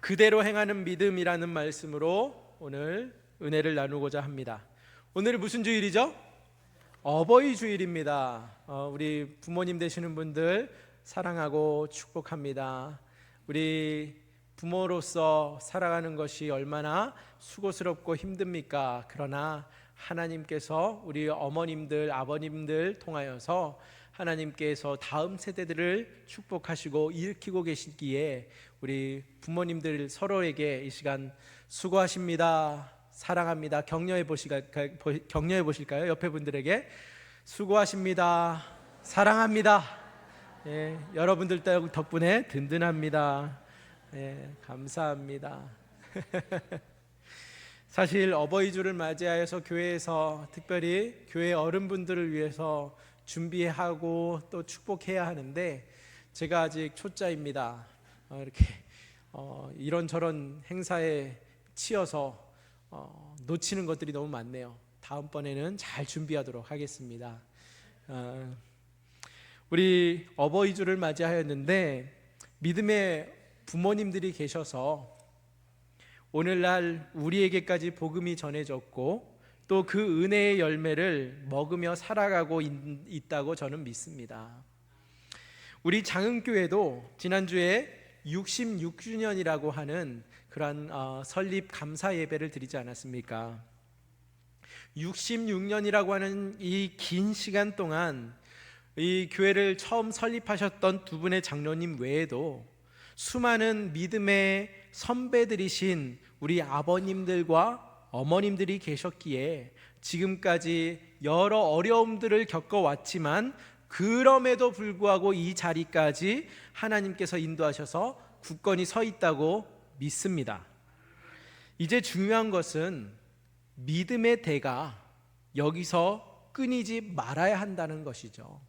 그대로 행하는 믿음이라는 말씀으로 오늘 은혜를 나누고자 합니다. 오늘 무슨 주일이죠? 어버이 주일입니다. 우리 부모님 되시는 분들 사랑하고 축복합니다. 우리 부모로서 살아가는 것이 얼마나 수고스럽고 힘듭니까? 그러나 하나님께서 우리 어머님들, 아버님들 통하여서 하나님께서 다음 세대들을 축복하시고 일으키고 계시기에 우리 부모님들 서로에게 이 시간 수고하십니다, 사랑합니다, 격려해 보실까요? 옆에 분들에게 수고하십니다, 사랑합니다. 여러분들 덕분에 든든합니다. 감사합니다. 사실 어버이주를 맞이하여서 교회에서 특별히 교회 어른분들을 위해서 준비하고 또 축복해야 하는데 제가 아직 초짜입니다. 이렇게 이런저런 행사에 치여서 놓치는 것들이 너무 많네요. 다음번에는 잘 준비하도록 하겠습니다. 우리 어버이주를 맞이하였는데 믿음의 부모님들이 계셔서 오늘날 우리에게까지 복음이 전해졌고 또 그 은혜의 열매를 먹으며 살아가고 있다고 저는 믿습니다. 우리 장흥교회도 지난주에 66주년이라고 하는 그러한 설립 감사 예배를 드리지 않았습니까? 66년이라고 하는 이 긴 시간 동안 이 교회를 처음 설립하셨던 두 분의 장로님 외에도 수많은 믿음의 선배들이신 우리 아버님들과 어머님들이 계셨기에 지금까지 여러 어려움들을 겪어왔지만 그럼에도 불구하고 이 자리까지 하나님께서 인도하셔서 굳건히 서 있다고 믿습니다. 이제 중요한 것은 믿음의 대가 여기서 끊이지 말아야 한다는 것이죠.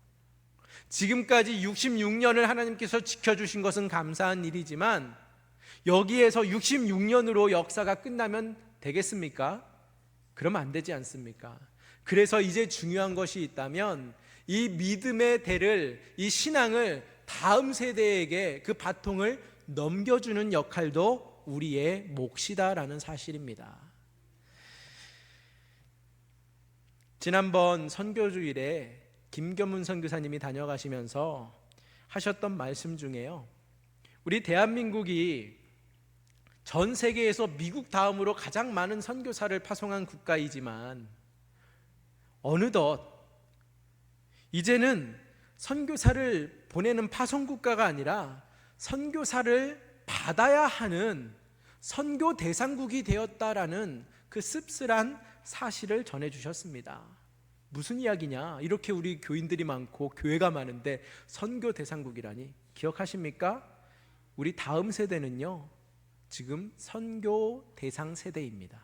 지금까지 66년을 하나님께서 지켜주신 것은 감사한 일이지만 여기에서 66년으로 역사가 끝나면 되겠습니까? 그러면 안 되지 않습니까? 그래서 이제 중요한 것이 있다면 이 믿음의 대를, 이 신앙을 다음 세대에게 그 바통을 넘겨주는 역할도 우리의 몫이다라는 사실입니다. 지난번 선교주일에 김겸문 선교사님이 다녀가시면서 하셨던 말씀 중에요, 우리 대한민국이 전 세계에서 미국 다음으로 가장 많은 선교사를 파송한 국가이지만 어느덧 이제는 선교사를 보내는 파송 국가가 아니라 선교사를 받아야 하는 선교 대상국이 되었다라는 그 씁쓸한 사실을 전해주셨습니다. 무슨 이야기냐? 이렇게 우리 교인들이 많고 교회가 많은데 선교 대상국이라니. 기억하십니까? 우리 다음 세대는요, 지금 선교 대상 세대입니다.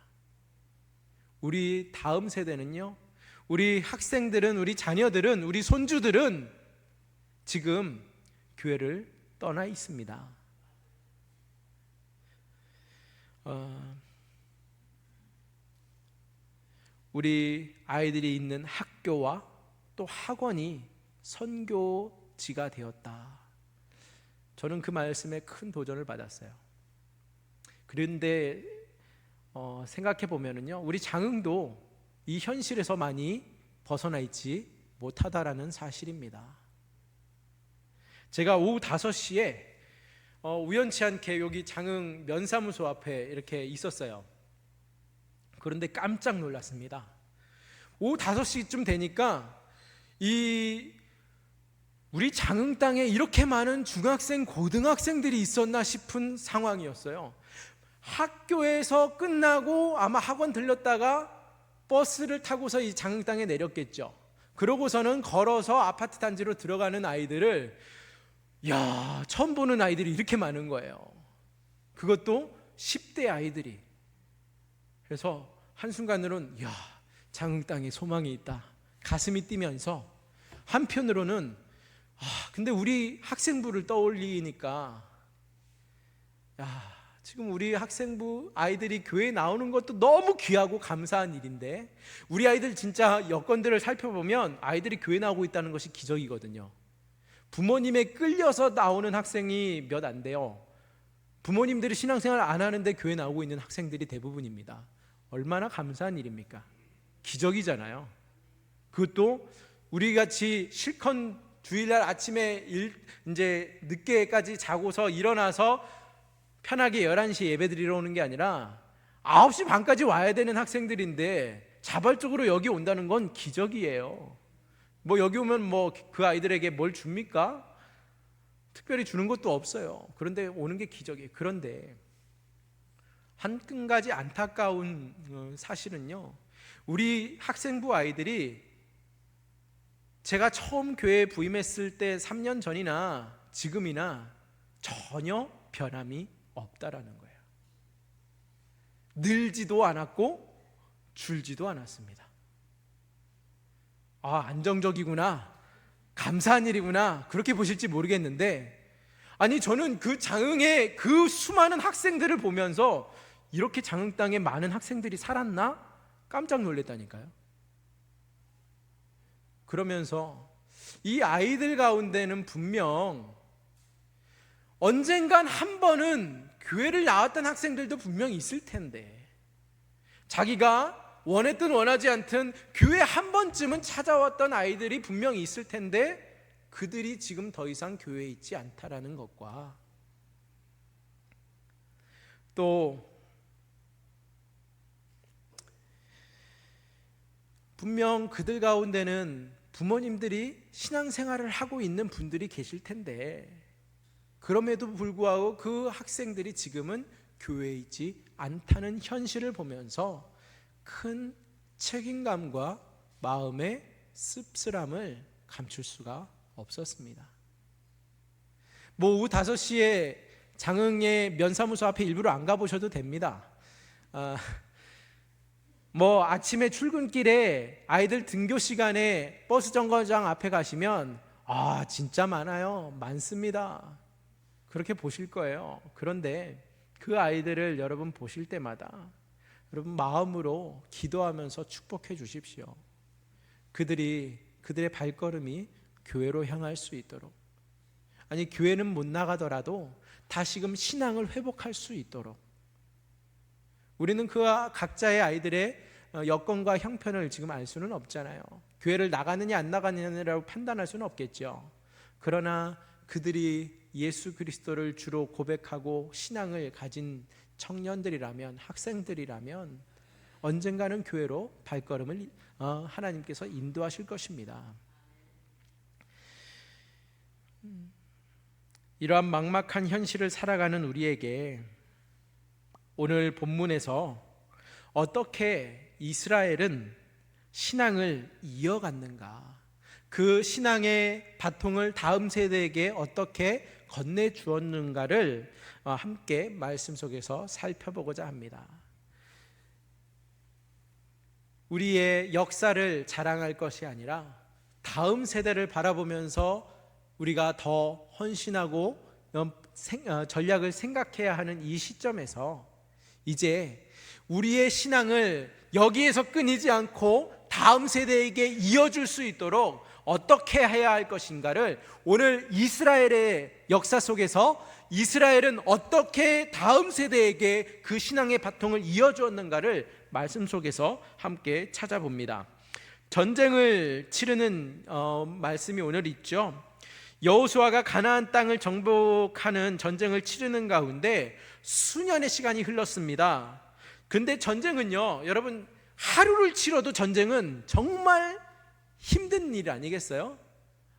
우리 다음 세대는요, 우리 학생들은, 우리 자녀들은, 우리 손주들은 지금 교회를 떠나 있습니다. 우리 아이들이 있는 학교와 또 학원이 선교지가 되었다. 저는 그 말씀에 큰 도전을 받았어요. 그런데 생각해 보면은요, 우리 장흥도 이 현실에서 많이 벗어나 있지 못하다라는 사실입니다. 제가 오후 5시에 우연치 않게 여기 장흥 면사무소 앞에 이렇게 있었어요. 그런데 깜짝 놀랐습니다. 오후 5시쯤 되니까 우리 장흥 땅에 이렇게 많은 중학생, 고등학생들이 있었나 싶은 상황이었어요. 학교에서 끝나고 아마 학원 들렀다가 버스를 타고서 이 장흥 땅에 내렸겠죠. 그러고서는 걸어서 아파트 단지로 들어가는 아이들을, 처음 보는 아이들이 이렇게 많은 거예요. 그것도 10대 아이들이. 그래서 한순간으로는 장흥 땅에 소망이 있다, 가슴이 뛰면서, 한편으로는 근데 우리 학생부를 떠올리니까 지금 우리 학생부 아이들이 교회에 나오는 것도 너무 귀하고 감사한 일인데 우리 아이들 진짜 여건들을 살펴보면 아이들이 교회 나오고 있다는 것이 기적이거든요. 부모님에 끌려서 나오는 학생이 몇 안 돼요. 부모님들이 신앙생활 안 하는데 교회 나오고 있는 학생들이 대부분입니다. 얼마나 감사한 일입니까? 기적이잖아요. 그것도 우리 같이 실컷 주일날 아침에 이제 늦게까지 자고서 일어나서 편하게 11시에 예배드리러 오는 게 아니라 9시 반까지 와야 되는 학생들인데 자발적으로 여기 온다는 건 기적이에요. 뭐 여기 오면 뭐 그 아이들에게 뭘 줍니까? 특별히 주는 것도 없어요. 그런데 오는 게 기적이에요. 그런데 한 가지 안타까운 사실은요, 우리 학생부 아이들이 제가 처음 교회에 부임했을 때 3년 전이나 지금이나 전혀 변함이 없다라는 거예요. 늘지도 않았고 줄지도 않았습니다. 아, 안정적이구나, 감사한 일이구나, 그렇게 보실지 모르겠는데, 아니 저는 그 장흥의 그 수많은 학생들을 보면서 이렇게 장흥 땅에 많은 학생들이 살았나? 깜짝 놀랐다니까요. 그러면서 이 아이들 가운데는 분명 언젠간 한 번은 교회를 나왔던 학생들도 분명히 있을 텐데, 자기가 원했든 원하지 않든 교회 한 번쯤은 찾아왔던 아이들이 분명히 있을 텐데, 그들이 지금 더 이상 교회에 있지 않다라는 것과, 또 분명 그들 가운데는 부모님들이 신앙생활을 하고 있는 분들이 계실 텐데, 그럼에도 불구하고 그 학생들이 지금은 교회에 있지 않다는 현실을 보면서 큰 책임감과 마음의 씁쓸함을 감출 수가 없었습니다. 뭐 오후 5시에 장흥의 면사무소 앞에 일부러 안 가보셔도 됩니다. 뭐 아침에 출근길에 아이들 등교 시간에 버스 정거장 앞에 가시면 진짜 많아요. 많습니다. 그렇게 보실 거예요. 그런데 그 아이들을 여러분 보실 때마다 여러분 마음으로 기도하면서 축복해 주십시오. 그들의 발걸음이 교회로 향할 수 있도록, 아니 교회는 못 나가더라도 다시금 신앙을 회복할 수 있도록. 우리는 그 각자의 아이들의 여건과 형편을 지금 알 수는 없잖아요. 교회를 나가느냐 안 나가느냐라고 판단할 수는 없겠죠. 그러나 그들이 예수 그리스도를 주로 고백하고 신앙을 가진 청년들이라면, 학생들이라면 언젠가는 교회로 발걸음을 하나님께서 인도하실 것입니다. 이러한 막막한 현실을 살아가는 우리에게 오늘 본문에서 어떻게 이스라엘은 신앙을 이어갔는가, 그 신앙의 바통을 다음 세대에게 어떻게 건네주었는가를 함께 말씀 속에서 살펴보고자 합니다. 우리의 역사를 자랑할 것이 아니라 다음 세대를 바라보면서 우리가 더 헌신하고 전략을 생각해야 하는 이 시점에서 이제 우리의 신앙을 여기에서 끊이지 않고 다음 세대에게 이어줄 수 있도록 어떻게 해야 할 것인가를, 오늘 이스라엘의 역사 속에서 이스라엘은 어떻게 다음 세대에게 그 신앙의 바통을 이어주었는가를 말씀 속에서 함께 찾아봅니다. 전쟁을 치르는 말씀이 오늘 있죠. 여호수아가 가나안 땅을 정복하는 전쟁을 치르는 가운데 수년의 시간이 흘렀습니다. 근데 전쟁은요, 여러분 하루를 치러도 전쟁은 정말 힘든 일 아니겠어요?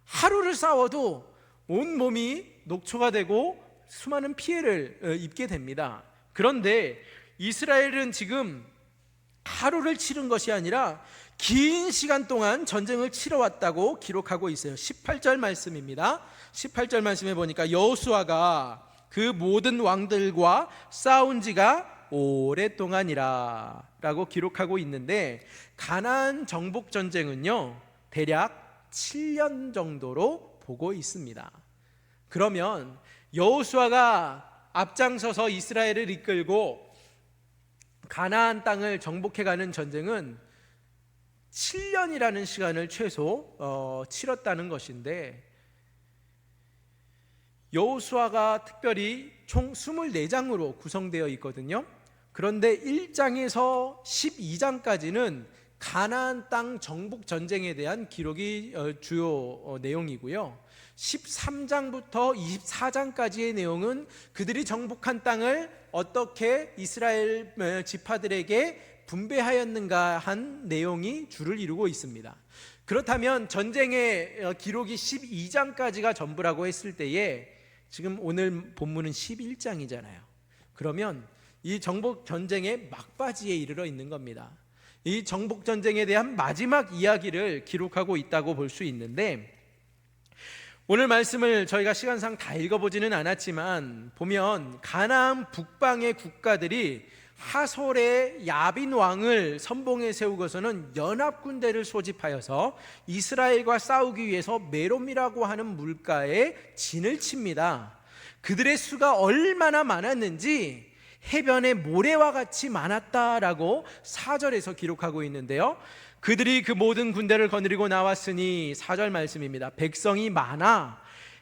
하루를 싸워도 온몸이 녹초가 되고 수많은 피해를 입게 됩니다. 그런데 이스라엘은 지금 하루를 치른 것이 아니라 긴 시간 동안 전쟁을 치러왔다고 기록하고 있어요. 18절 말씀입니다. 18절 말씀에 보니까 여호수아가 그 모든 왕들과 싸운 지가 오랫동안이라 라고 기록하고 있는데, 가나안 정복 전쟁은요 대략 7년 정도로 보고 있습니다. 그러면 여호수아가 앞장서서 이스라엘을 이끌고 가나안 땅을 정복해가는 전쟁은 7년이라는 시간을 최소 치렀다는 것인데, 여호수아가 특별히 총 24장으로 구성되어 있거든요. 그런데 1장에서 12장까지는 가나안 땅 정복 전쟁에 대한 기록이 주요 내용이고요. 13장부터 24장까지의 내용은 그들이 정복한 땅을 어떻게 이스라엘 지파들에게 분배하였는가 한 내용이 주를 이루고 있습니다. 그렇다면 전쟁의 기록이 12장까지가 전부라고 했을 때에 지금 오늘 본문은 11장이잖아요. 그러면 이 정복 전쟁의 막바지에 이르러 있는 겁니다. 이 정복 전쟁에 대한 마지막 이야기를 기록하고 있다고 볼 수 있는데, 오늘 말씀을 저희가 시간상 다 읽어보지는 않았지만 보면 가나안 북방의 국가들이 하솔의 야빈 왕을 선봉에 세우고서는 연합군대를 소집하여서 이스라엘과 싸우기 위해서 메롬이라고 하는 물가에 진을 칩니다. 그들의 수가 얼마나 많았는지 해변의 모래와 같이 많았다라고 4절에서 기록하고 있는데요, 그들이 그 모든 군대를 거느리고 나왔으니 4절 말씀입니다. 백성이 많아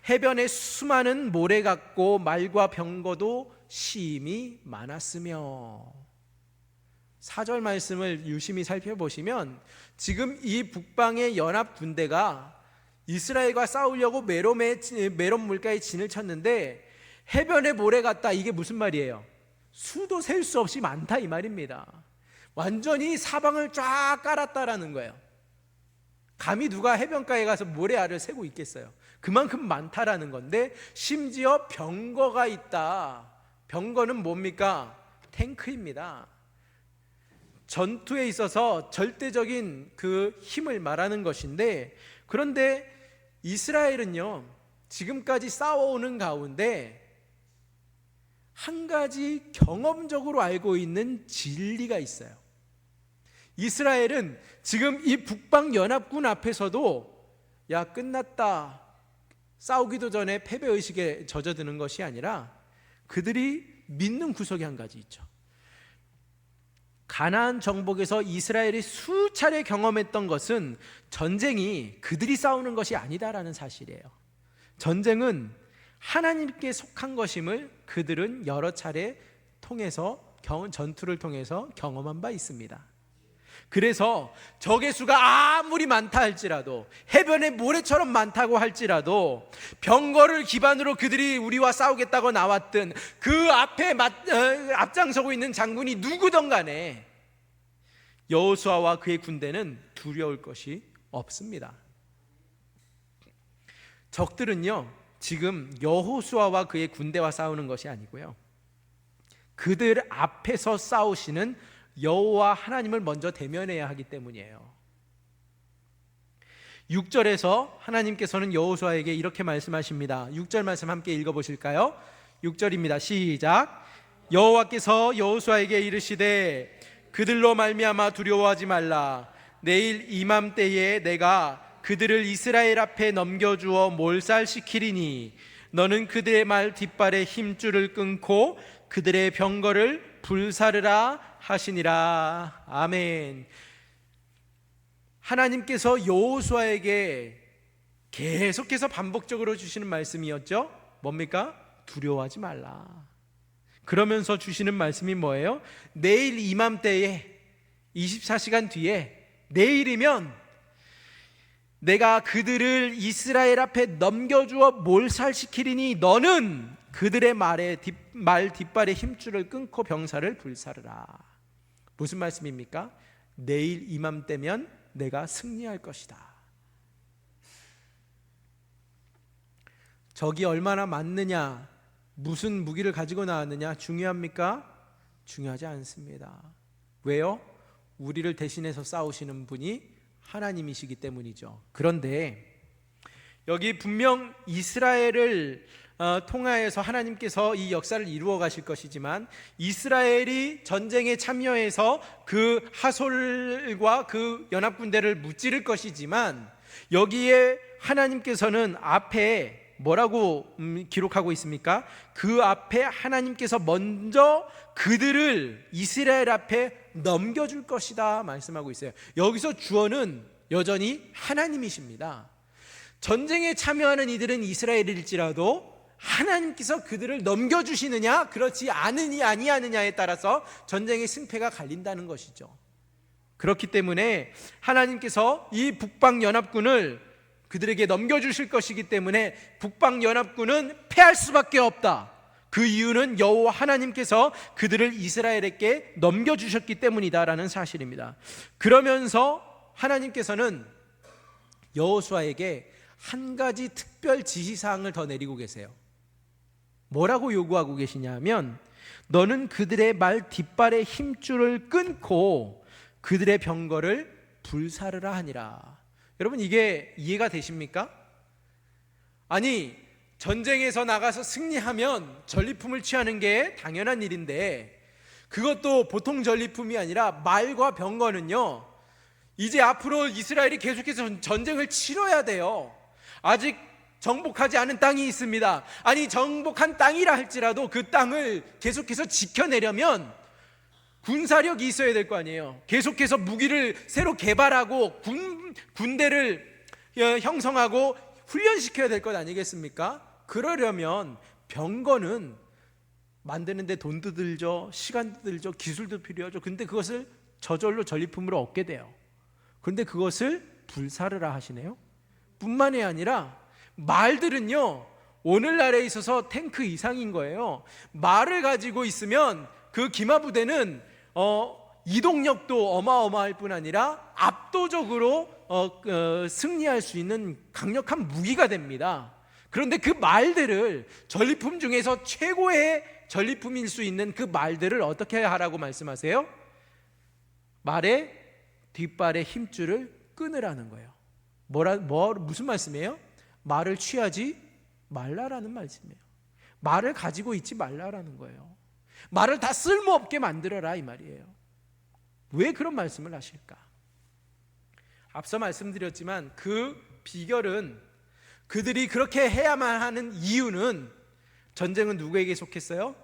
해변에 수많은 모래 같고 말과 병거도 심히 많았으며. 4절 말씀을 유심히 살펴보시면 지금 이 북방의 연합 군대가 이스라엘과 싸우려고 메롬 물가에 진을 쳤는데 해변에 모래 같다, 이게 무슨 말이에요? 수도 셀 수 없이 많다 이 말입니다. 완전히 사방을 쫙 깔았다라는 거예요. 감히 누가 해변가에 가서 모래알을 세고 있겠어요? 그만큼 많다라는 건데, 심지어 병거가 있다. 병거는 뭡니까? 탱크입니다. 전투에 있어서 절대적인 그 힘을 말하는 것인데, 그런데 이스라엘은요 지금까지 싸워오는 가운데 한 가지 경험적으로 알고 있는 진리가 있어요. 이스라엘은 지금 이 북방 연합군 앞에서도 야 끝났다, 싸우기도 전에 패배의식에 젖어드는 것이 아니라 그들이 믿는 구석이 한 가지 있죠. 가나안 정복에서 이스라엘이 수차례 경험했던 것은 전쟁이 그들이 싸우는 것이 아니다라는 사실이에요. 전쟁은 하나님께 속한 것임을 그들은 여러 차례 전투를 통해서 경험한 바 있습니다. 그래서 적의 수가 아무리 많다 할지라도, 해변에 모래처럼 많다고 할지라도, 병거를 기반으로 그들이 우리와 싸우겠다고 나왔든 그 앞에 앞장서고 있는 장군이 누구든 간에 여호수아와 그의 군대는 두려울 것이 없습니다. 적들은요 지금 여호수아와 그의 군대와 싸우는 것이 아니고요, 그들 앞에서 싸우시는 여호와 하나님을 먼저 대면해야 하기 때문이에요. 6절에서 하나님께서는 여호수아에게 이렇게 말씀하십니다. 6절 말씀 함께 읽어보실까요? 6절입니다. 시작. 여호와께서 여호수아에게 이르시되 그들로 말미암아 두려워하지 말라. 내일 이맘때에 내가 그들을 이스라엘 앞에 넘겨주어 몰살시키리니 너는 그들의 말 뒷발에 힘줄을 끊고 그들의 병거를 불사르라 하시니라. 아멘. 하나님께서 여호수아에게 계속해서 반복적으로 주시는 말씀이었죠. 뭡니까? 두려워하지 말라. 그러면서 주시는 말씀이 뭐예요? 내일 이맘때에 24시간 뒤에, 내일이면 내가 그들을 이스라엘 앞에 넘겨주어 몰살시키리니 너는 그들의 말 뒷발에 힘줄을 끊고 병사를 불사르라. 무슨 말씀입니까? 내일 이맘때면 내가 승리할 것이다. 적이 얼마나 많느냐, 무슨 무기를 가지고 나왔느냐 중요합니까? 중요하지 않습니다. 왜요? 우리를 대신해서 싸우시는 분이 하나님이시기 때문이죠. 그런데 여기 분명 이스라엘을 통하여서 하나님께서 이 역사를 이루어 가실 것이지만, 이스라엘이 전쟁에 참여해서 그 하솔과 그 연합군대를 무찌를 것이지만, 여기에 하나님께서는 앞에 뭐라고 기록하고 있습니까? 그 앞에 하나님께서 먼저 그들을 이스라엘 앞에 넘겨줄 것이다 말씀하고 있어요. 여기서 주어는 여전히 하나님이십니다. 전쟁에 참여하는 이들은 이스라엘일지라도 하나님께서 그들을 넘겨주시느냐 그렇지 아니하느냐에 따라서 전쟁의 승패가 갈린다는 것이죠. 그렇기 때문에 하나님께서 이 북방연합군을 그들에게 넘겨주실 것이기 때문에 북방연합군은 패할 수밖에 없다. 그 이유는 여호와 하나님께서 그들을 이스라엘에게 넘겨주셨기 때문이다라는 사실입니다. 그러면서 하나님께서는 여호수아에게 한 가지 특별 지시사항을 더 내리고 계세요. 뭐라고 요구하고 계시냐면 너는 그들의 말 뒷발의 힘줄을 끊고 그들의 병거를 불사르라 하니라. 여러분, 이게 이해가 되십니까? 아니, 전쟁에서 나가서 승리하면 전리품을 취하는 게 당연한 일인데 그것도 보통 전리품이 아니라 말과 병거는요, 이제 앞으로 이스라엘이 계속해서 전쟁을 치러야 돼요. 아직 정복하지 않은 땅이 있습니다. 아니, 정복한 땅이라 할지라도 그 땅을 계속해서 지켜내려면 군사력이 있어야 될 거 아니에요. 계속해서 무기를 새로 개발하고 군대를 형성하고 훈련시켜야 될 것 아니겠습니까? 그러려면 병거는 만드는데 돈도 들죠, 시간도 들죠, 기술도 필요하죠. 근데 그것을 저절로 전리품으로 얻게 돼요. 그런데 그것을 불사르라 하시네요. 뿐만이 아니라 말들은요, 오늘날에 있어서 탱크 이상인 거예요. 말을 가지고 있으면 그 기마부대는 이동력도 어마어마할 뿐 아니라 압도적으로 승리할 수 있는 강력한 무기가 됩니다. 그런데 그 말들을, 전리품 중에서 최고의 전리품일 수 있는 그 말들을 어떻게 하라고 말씀하세요? 말의 뒷발의 힘줄을 끊으라는 거예요. 무슨 말씀이에요? 말을 취하지 말라라는 말씀이에요. 말을 가지고 있지 말라라는 거예요. 말을 다 쓸모없게 만들어라 이 말이에요. 왜 그런 말씀을 하실까? 앞서 말씀드렸지만 그 비결은, 그들이 그렇게 해야만 하는 이유는, 전쟁은 누구에게 속했어요?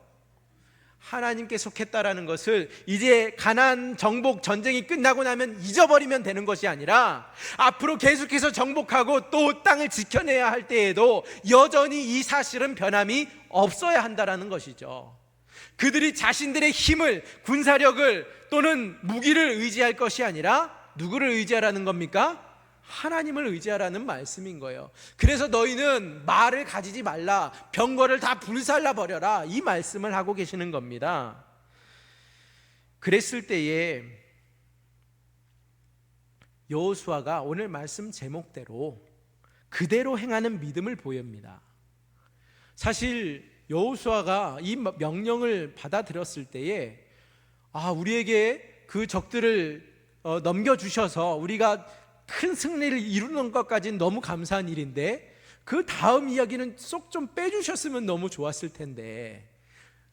하나님께 속했다라는 것을 이제 가나안 정복 전쟁이 끝나고 나면 잊어버리면 되는 것이 아니라 앞으로 계속해서 정복하고 또 땅을 지켜내야 할 때에도 여전히 이 사실은 변함이 없어야 한다라는 것이죠. 그들이 자신들의 힘을, 군사력을 또는 무기를 의지할 것이 아니라 누구를 의지하라는 겁니까? 하나님을 의지하라는 말씀인 거예요. 그래서 너희는 말을 가지지 말라, 병거를 다 불살라 버려라, 이 말씀을 하고 계시는 겁니다. 그랬을 때에 여호수아가 오늘 말씀 제목대로 그대로 행하는 믿음을 보입니다. 사실 여호수아가 이 명령을 받아들였을 때에 우리에게 그 적들을 넘겨주셔서 우리가 큰 승리를 이루는 것까지는 너무 감사한 일인데 그 다음 이야기는 쏙 좀 빼주셨으면 너무 좋았을 텐데,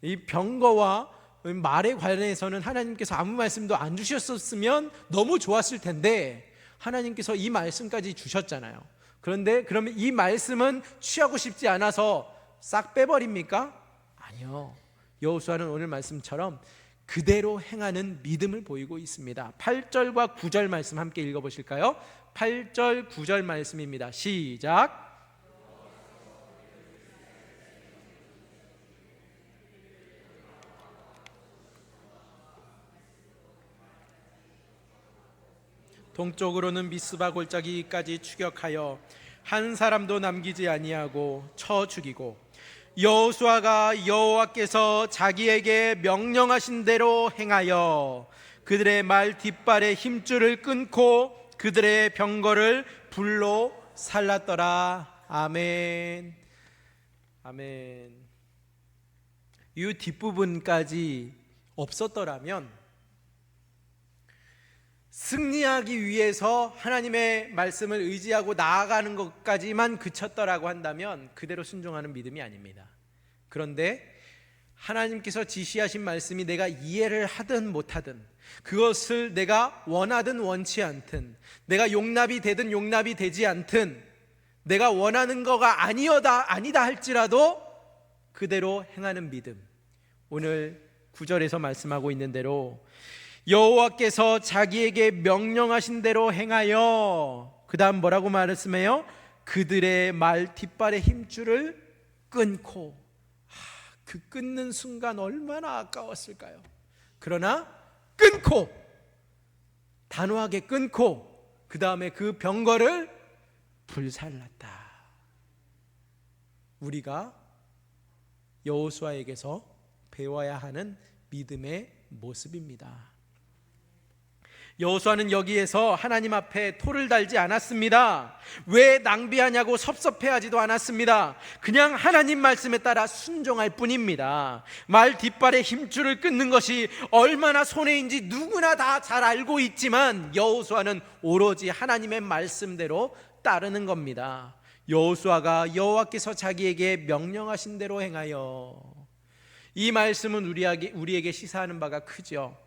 이 병거와 말에 관련해서는 하나님께서 아무 말씀도 안 주셨었으면 너무 좋았을 텐데 하나님께서 이 말씀까지 주셨잖아요. 그런데 그러면 이 말씀은 취하고 싶지 않아서 싹 빼버립니까? 아니요. 여호수아는 오늘 말씀처럼 그대로 행하는 믿음을 보이고 있습니다. 8절과 9절 말씀 함께 읽어보실까요? 8절 9절 말씀입니다. 시작. 동쪽으로는 미스바 골짜기까지 추격하여 한 사람도 남기지 아니하고 쳐 죽이고, 여호수아가 여호와께서 자기에게 명령하신 대로 행하여 그들의 말 뒷발의 힘줄을 끊고 그들의 병거를 불로 살랐더라. 아멘. 아멘. 이 뒷부분까지 없었더라면, 승리하기 위해서 하나님의 말씀을 의지하고 나아가는 것까지만 그쳤더라고 한다면 그대로 순종하는 믿음이 아닙니다. 그런데 하나님께서 지시하신 말씀이 내가 이해를 하든 못하든, 그것을 내가 원하든 원치 않든, 내가 용납이 되든 용납이 되지 않든, 내가 원하는 거가 아니다 할지라도 그대로 행하는 믿음, 오늘 9절에서 말씀하고 있는 대로 여호와께서 자기에게 명령하신 대로 행하여, 그 다음 뭐라고 말씀해요? 그들의 말 뒷발의 힘줄을 끊고, 그 끊는 순간 얼마나 아까웠을까요? 그러나 끊고, 단호하게 끊고, 그 다음에 그 병거를 불살랐다. 우리가 여호수아에게서 배워야 하는 믿음의 모습입니다. 여호수아는 여기에서 하나님 앞에 토를 달지 않았습니다. 왜 낭비하냐고 섭섭해하지도 않았습니다. 그냥 하나님 말씀에 따라 순종할 뿐입니다. 말 뒷발에 힘줄을 끊는 것이 얼마나 손해인지 누구나 다 잘 알고 있지만 여호수아는 오로지 하나님의 말씀대로 따르는 겁니다. 여호수아가 여호와께서 자기에게 명령하신 대로 행하여, 이 말씀은 우리에게 시사하는 바가 크죠.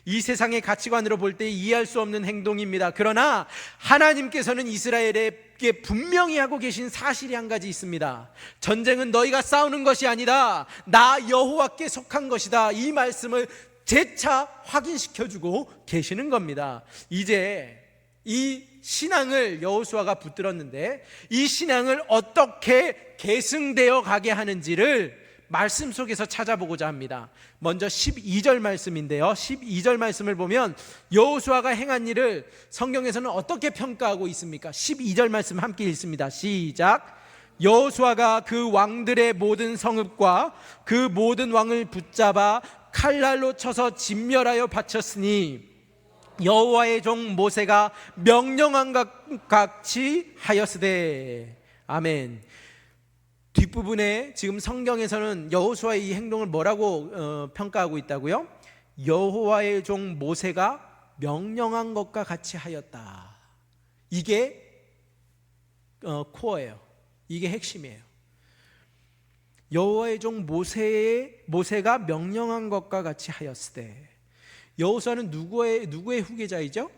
이 세상의 가치관으로 볼 때 이해할 수 없는 행동입니다. 그러나 하나님께서는 이스라엘에게 분명히 하고 계신 사실이 한 가지 있습니다. 전쟁은 너희가 싸우는 것이 아니다, 나 여호와께 속한 것이다. 이 말씀을 재차 확인시켜주고 계시는 겁니다. 이제 이 신앙을 여호수아가 붙들었는데 이 신앙을 어떻게 계승되어 가게 하는지를 말씀 속에서 찾아보고자 합니다. 먼저 12절 말씀인데요, 12절 말씀을 보면 여호수아가 행한 일을 성경에서는 어떻게 평가하고 있습니까? 12절 말씀 함께 읽습니다. 시작. 여호수아가 그 왕들의 모든 성읍과 그 모든 왕을 붙잡아 칼날로 쳐서 진멸하여 바쳤으니 여호와의 종 모세가 명령한 것 같이 하였으되. 아멘. 뒷부분에 지금 성경에서는 여호수아의 이 행동을 뭐라고 평가하고 있다고요? 여호와의 종 모세가 명령한 것과 같이 하였다. 이게 코어예요. 이게 핵심이에요. 여호와의 종 모세가 명령한 것과 같이 하였으되. 여호수아는 누구의 후계자이죠?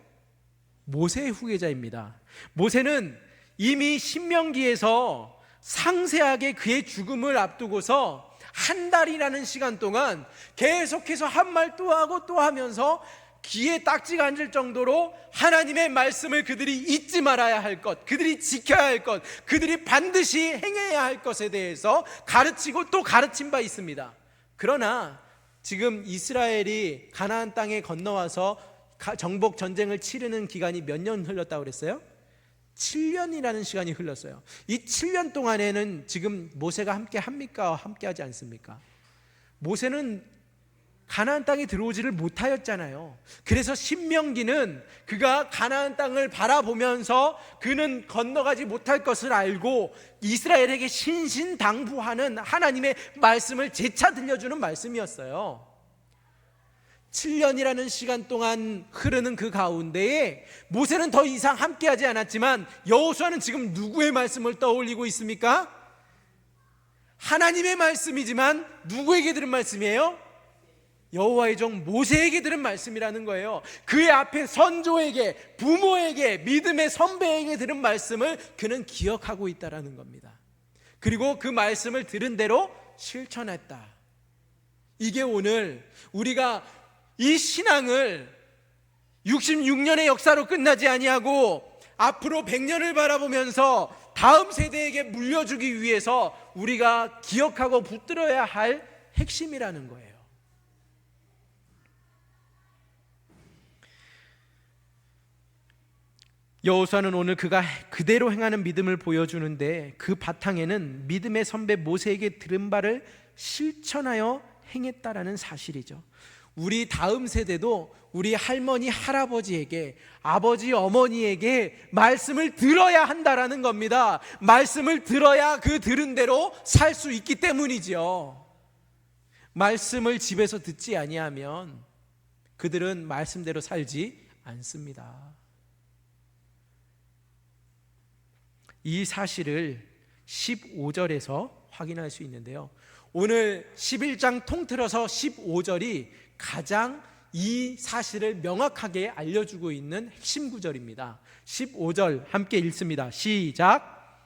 모세의 후계자입니다. 모세는 이미 신명기에서 상세하게 그의 죽음을 앞두고서 한 달이라는 시간 동안 계속해서 한 말 또 하고 또 하면서 귀에 딱지가 앉을 정도로 하나님의 말씀을 그들이 잊지 말아야 할 것, 그들이 지켜야 할 것, 그들이 반드시 행해야 할 것에 대해서 가르치고 또 가르친 바 있습니다. 그러나 지금 이스라엘이 가나안 땅에 건너와서 정복 전쟁을 치르는 기간이 몇 년 흘렀다고 그랬어요? 7년이라는 시간이 흘렀어요. 이 7년 동안에는 지금 모세가 함께 합니까? 함께 하지 않습니까? 모세는 가나안 땅에 들어오지를 못하였잖아요. 그래서 신명기는 그가 가나안 땅을 바라보면서 그는 건너가지 못할 것을 알고 이스라엘에게 신신당부하는 하나님의 말씀을 재차 들려주는 말씀이었어요. 7년이라는 시간 동안 흐르는 그 가운데에 모세는 더 이상 함께하지 않았지만 여호수아는 지금 누구의 말씀을 떠올리고 있습니까? 하나님의 말씀이지만 누구에게 들은 말씀이에요? 여호와의 종 모세에게 들은 말씀이라는 거예요. 그의 앞에 선조에게, 부모에게, 믿음의 선배에게 들은 말씀을 그는 기억하고 있다라는 겁니다. 그리고 그 말씀을 들은 대로 실천했다. 이게 오늘 우리가 이 신앙을 66년의 역사로 끝나지 아니하고 앞으로 100년을 바라보면서 다음 세대에게 물려주기 위해서 우리가 기억하고 붙들어야 할 핵심이라는 거예요. 여호수아는 오늘 그가 그대로 행하는 믿음을 보여주는데 그 바탕에는 믿음의 선배 모세에게 들은 바를 실천하여 행했다라는 사실이죠. 우리 다음 세대도 우리 할머니, 할아버지에게, 아버지, 어머니에게 말씀을 들어야 한다라는 겁니다. 말씀을 들어야 그 들은 대로 살 수 있기 때문이죠. 말씀을 집에서 듣지 아니하면 그들은 말씀대로 살지 않습니다. 이 사실을 15절에서 확인할 수 있는데요, 오늘 11장 통틀어서 15절이 가장 이 사실을 명확하게 알려주고 있는 핵심 구절입니다. 15절 함께 읽습니다. 시작.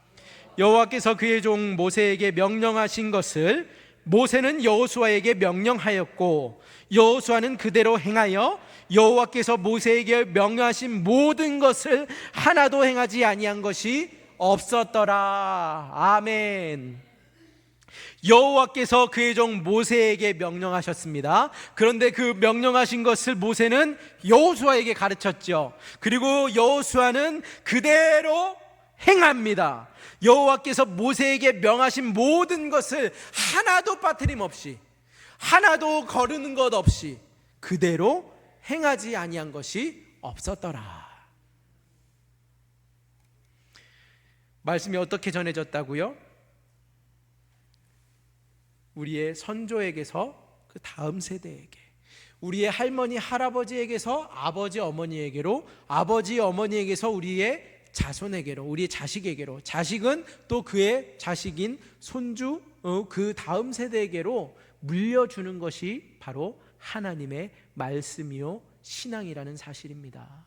여호와께서 그의 종 모세에게 명령하신 것을 모세는 여호수아에게 명령하였고 여호수아는 그대로 행하여 여호와께서 모세에게 명하신 모든 것을 하나도 행하지 아니한 것이 없었더라. 아멘. 여호와께서 그의 종 모세에게 명령하셨습니다. 그런데 그 명령하신 것을 모세는 여호수아에게 가르쳤죠. 그리고 여호수아는 그대로 행합니다. 여호와께서 모세에게 명하신 모든 것을 하나도 빠트림 없이, 하나도 거르는 것 없이 그대로 행하지 아니한 것이 없었더라. 말씀이 어떻게 전해졌다고요? 우리의 선조에게서 그 다음 세대에게, 우리의 할머니 할아버지에게서 아버지 어머니에게로, 아버지 어머니에게서 우리의 자손에게로, 우리의 자식에게로, 자식은 또 그의 자식인 손주, 그 다음 세대에게로 물려주는 것이 바로 하나님의 말씀이요 신앙이라는 사실입니다.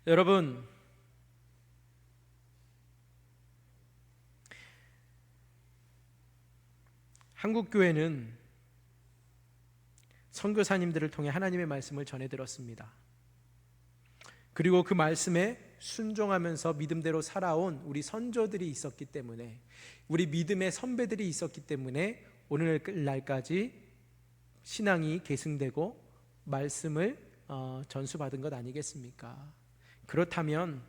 여러분, 한국교회는 선교사님들을 통해 하나님의 말씀을 전해 들었습니다. 그리고 그 말씀에 순종하면서 믿음대로 살아온 우리 선조들이 있었기 때문에, 우리 믿음의 선배들이 있었기 때문에 오늘날까지 신앙이 계승되고 말씀을 전수받은 것 아니겠습니까? 그렇다면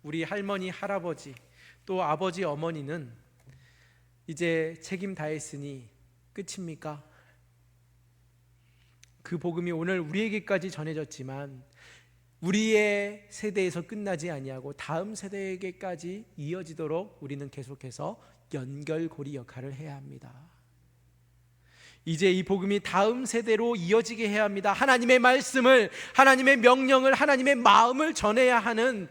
우리 할머니 할아버지 또 아버지 어머니는 이제 책임 다했으니 끝입니까? 그 복음이 오늘 우리에게까지 전해졌지만 우리의 세대에서 끝나지 아니하고 다음 세대에게까지 이어지도록 우리는 계속해서 연결고리 역할을 해야 합니다. 이제 이 복음이 다음 세대로 이어지게 해야 합니다. 하나님의 말씀을, 하나님의 명령을, 하나님의 마음을 전해야 하는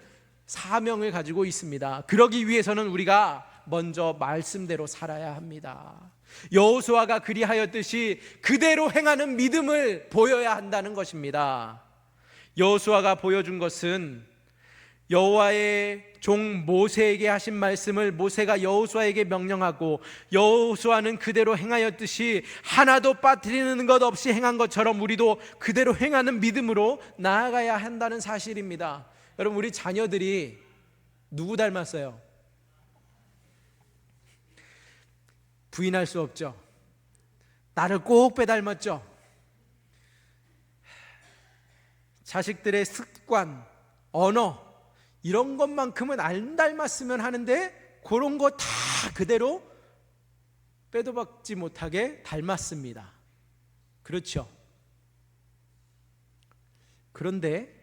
사명을 가지고 있습니다. 그러기 위해서는 우리가 먼저 말씀대로 살아야 합니다. 여호수아가 그리하였듯이 그대로 행하는 믿음을 보여야 한다는 것입니다. 여호수아가 보여준 것은 여호와의 종 모세에게 하신 말씀을 모세가 여호수아에게 명령하고 여호수아는 그대로 행하였듯이 하나도 빠뜨리는 것 없이 행한 것처럼 우리도 그대로 행하는 믿음으로 나아가야 한다는 사실입니다. 여러분, 우리 자녀들이 누구 닮았어요? 부인할 수 없죠. 나를 꼭 빼닮았죠. 자식들의 습관, 언어 이런 것만큼은 안 닮았으면 하는데 그런 거 다 그대로 빼도 박지 못하게 닮았습니다. 그렇죠? 그런데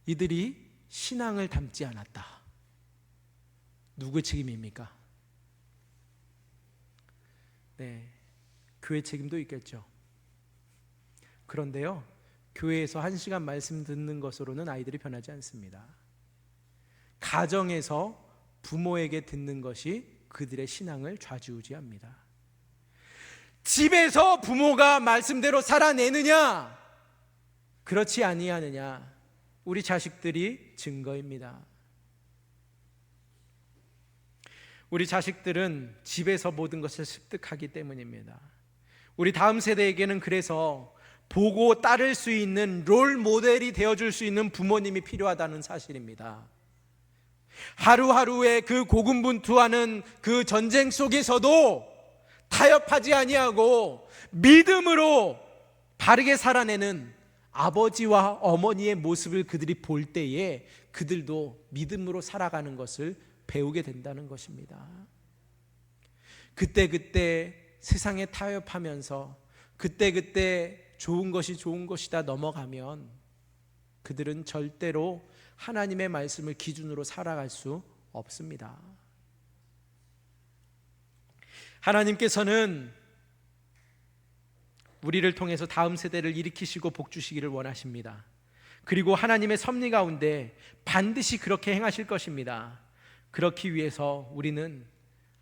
이들이 신앙을 닮지 않았다. 누구의 책임입니까? 네, 교회 책임도 있겠죠. 그런데요, 교회에서 1시간 말씀 듣는 것으로는 아이들이 변하지 않습니다. 가정에서 부모에게 듣는 것이 그들의 신앙을 좌지우지합니다. 집에서 부모가 말씀대로 살아내느냐, 그렇지 아니하느냐, 우리 자식들이 증거입니다. 우리 자식들은 집에서 모든 것을 습득하기 때문입니다. 우리 다음 세대에게는 그래서 보고 따를 수 있는 롤 모델이 되어줄 수 있는 부모님이 필요하다는 사실입니다. 하루하루의 그 고군분투하는 그 전쟁 속에서도 타협하지 아니하고 믿음으로 바르게 살아내는 아버지와 어머니의 모습을 그들이 볼 때에 그들도 믿음으로 살아가는 것을 배우게 된다는 것입니다. 그때 세상에 타협하면서 그때 좋은 것이 좋은 것이다 넘어가면 그들은 절대로 하나님의 말씀을 기준으로 살아갈 수 없습니다. 하나님께서는 우리를 통해서 다음 세대를 일으키시고 복주시기를 원하십니다. 그리고 하나님의 섭리 가운데 반드시 그렇게 행하실 것입니다. 그렇기 위해서 우리는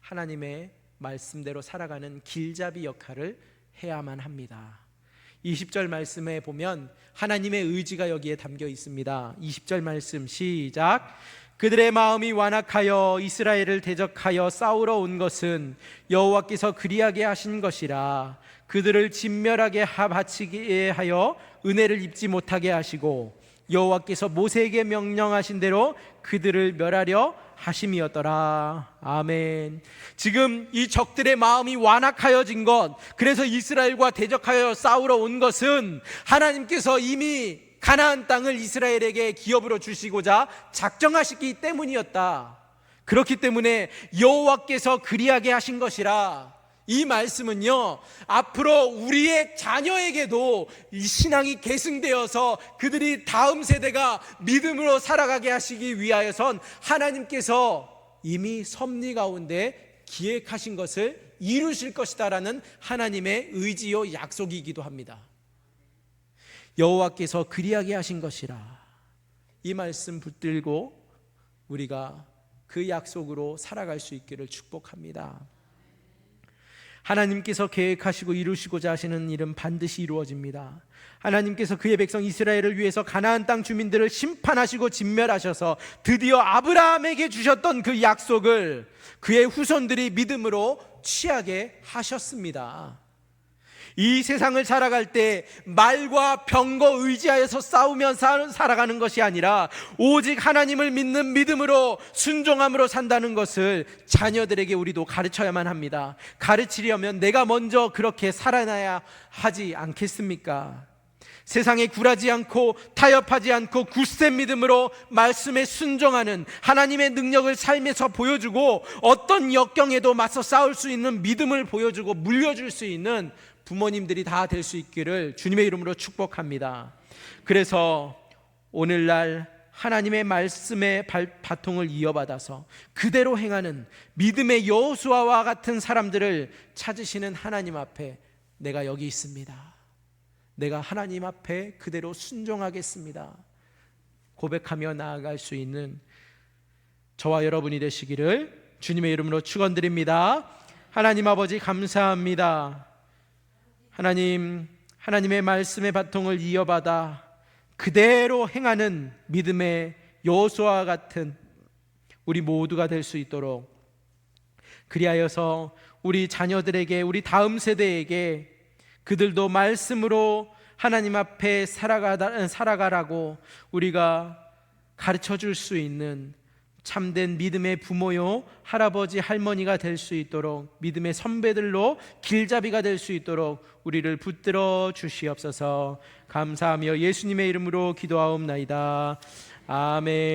하나님의 말씀대로 살아가는 길잡이 역할을 해야만 합니다. 20절 말씀에 보면 하나님의 의지가 여기에 담겨 있습니다. 20절 말씀 시작. 그들의 마음이 완악하여 이스라엘을 대적하여 싸우러 온 것은 여호와께서 그리하게 하신 것이라. 그들을 진멸하게 바치게 하여 은혜를 입지 못하게 하시고 여호와께서 모세에게 명령하신 대로 그들을 멸하려 하심이었더라. 아멘. 지금 이 적들의 마음이 완악하여진 것, 그래서 이스라엘과 대적하여 싸우러 온 것은 하나님께서 이미 가나안 땅을 이스라엘에게 기업으로 주시고자 작정하시기 때문이었다. 그렇기 때문에 여호와께서 그리하게 하신 것이라. 이 말씀은요, 앞으로 우리의 자녀에게도 이 신앙이 계승되어서 그들이 다음 세대가 믿음으로 살아가게 하시기 위하여선 하나님께서 이미 섭리 가운데 기획하신 것을 이루실 것이다라는 하나님의 의지요 약속이기도 합니다. 여호와께서 그리하게 하신 것이라. 이 말씀 붙들고 우리가 그 약속으로 살아갈 수 있기를 축복합니다. 하나님께서 계획하시고 이루시고자 하시는 일은 반드시 이루어집니다. 하나님께서 그의 백성 이스라엘을 위해서 가나안 땅 주민들을 심판하시고 진멸하셔서 드디어 아브라함에게 주셨던 그 약속을 그의 후손들이 믿음으로 취하게 하셨습니다. 이 세상을 살아갈 때 말과 병거 의지하여서 싸우며 살아가는 것이 아니라 오직 하나님을 믿는 믿음으로 순종함으로 산다는 것을 자녀들에게 우리도 가르쳐야만 합니다. 가르치려면 내가 먼저 그렇게 살아나야 하지 않겠습니까? 세상에 굴하지 않고 타협하지 않고 굳센 믿음으로 말씀에 순종하는 하나님의 능력을 삶에서 보여주고 어떤 역경에도 맞서 싸울 수 있는 믿음을 보여주고 물려줄 수 있는 부모님들이 다 될 수 있기를 주님의 이름으로 축복합니다. 그래서 오늘날 하나님의 말씀의 바통을 이어받아서 그대로 행하는 믿음의 여호수아와 같은 사람들을 찾으시는 하나님 앞에 내가 여기 있습니다. 내가 하나님 앞에 그대로 순종하겠습니다. 고백하며 나아갈 수 있는 저와 여러분이 되시기를 주님의 이름으로 축원드립니다. 하나님 아버지 감사합니다. 하나님의 말씀의 바통을 이어받아 그대로 행하는 믿음의 여호수아와 같은 우리 모두가 될 수 있도록 그리하여서 우리 자녀들에게 우리 다음 세대에게 그들도 말씀으로 하나님 앞에 살아가라고 우리가 가르쳐 줄 수 있는 참된 믿음의 부모요 할아버지 할머니가 될 수 있도록 믿음의 선배들로 길잡이가 될 수 있도록 우리를 붙들어 주시옵소서. 감사하며 예수님의 이름으로 기도하옵나이다. 아멘.